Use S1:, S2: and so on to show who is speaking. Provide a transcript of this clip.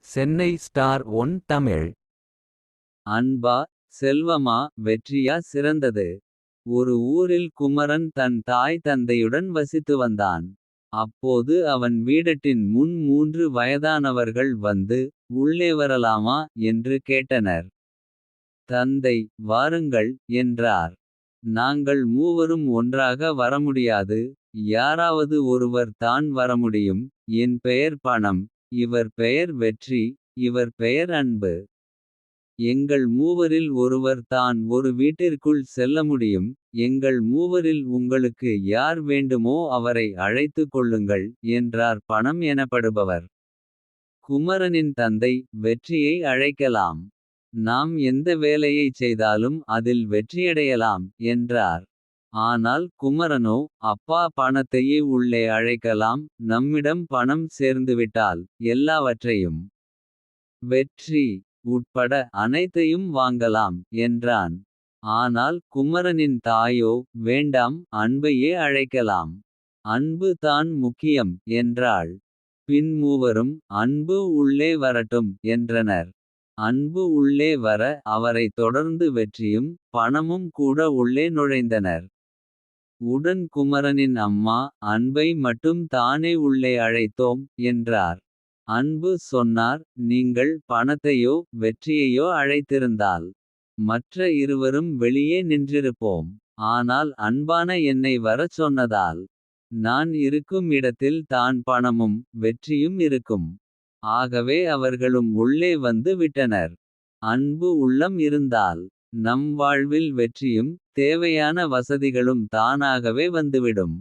S1: Chennai star one Tamil.
S2: அன்பா செல்வமா வெற்றியா சிறந்தது. ஒரு ஊரில் குமரன் தன் தாய் தந்தையுடன் வசித்து வந்தான். அப்போது அவன் வீடட்டின் முன் 3 வயதானவர்கள் வந்து. உள்ளே வரலாமா என்று கேட்டனர். தந்தை வாருங்கள் என்றார். நாங்கள் மூவரும் ஒன்றாக வரமுடியாது. யாராவது ஒருவர் தான் வரமுடியும். என் பெயர் பணம். இவர் பெயர் வெற்றி. இவர் பெயர் அன்பு. எங்கள் மூவரில் ஒருவர் தான் ஒரு வீட்டிற்குள் செல்ல முடியும். எங்கள் மூவரில் உங்களுக்கு யார் வேண்டுமோ அவரை அழைத்துக் கொள்ளுங்கள். என்றார் பணம் எனப்படுபவர். குமரனின் தந்தை வெற்றியை அழைக்கலாம். நாம் எந்த வேலையைச் செய்தாலும் அதில் வெற்றியடையலாம் என்றார். ஆனால் குமரனோ அப்பா பணத்தையே உள்ளே அழைக்கலாம். நம்மிடம் பணம் சேர்ந்துவிட்டால் எல்லாவற்றையும் வெற்றி உட்பட அனைத்தையும் வாங்கலாம் என்றான். ஆனால் குமரனின் தாயோ வேண்டாம் அன்பையே அழைக்கலாம். அன்பு தான் முக்கியம் என்றாள். பின் மூவரும் அன்பு உள்ளே வரட்டும் என்றனர். அன்பு உள்ளே வர அவரை தொடர்ந்து வெற்றியும் பணமும் கூட உள்ளே நுழைந்தனர். உடன் குமரனின் அம்மா அன்பை மட்டும் தானே உள்ளே அழைத்தோம் என்றார். அன்பு சொன்னார் நீங்கள் பணத்தையோ வெற்றியையோ அழைத்திருந்தால். மற்ற இருவரும் வெளியே நின்றிருப்போம். ஆனால் அன்பான என்னை வரச் சொன்னதால். நான் இருக்கும் இடத்தில் தான் பணமும் வெற்றியும் இருக்கும். ஆகவே அவர்களும் உள்ளே வந்து விட்டனர். அன்பு உள்ளம் இருந்தால் நம் வாழ்வில் வெற்றியும் தேவையான வசதிகளும் தானாகவே வந்துவிடும்.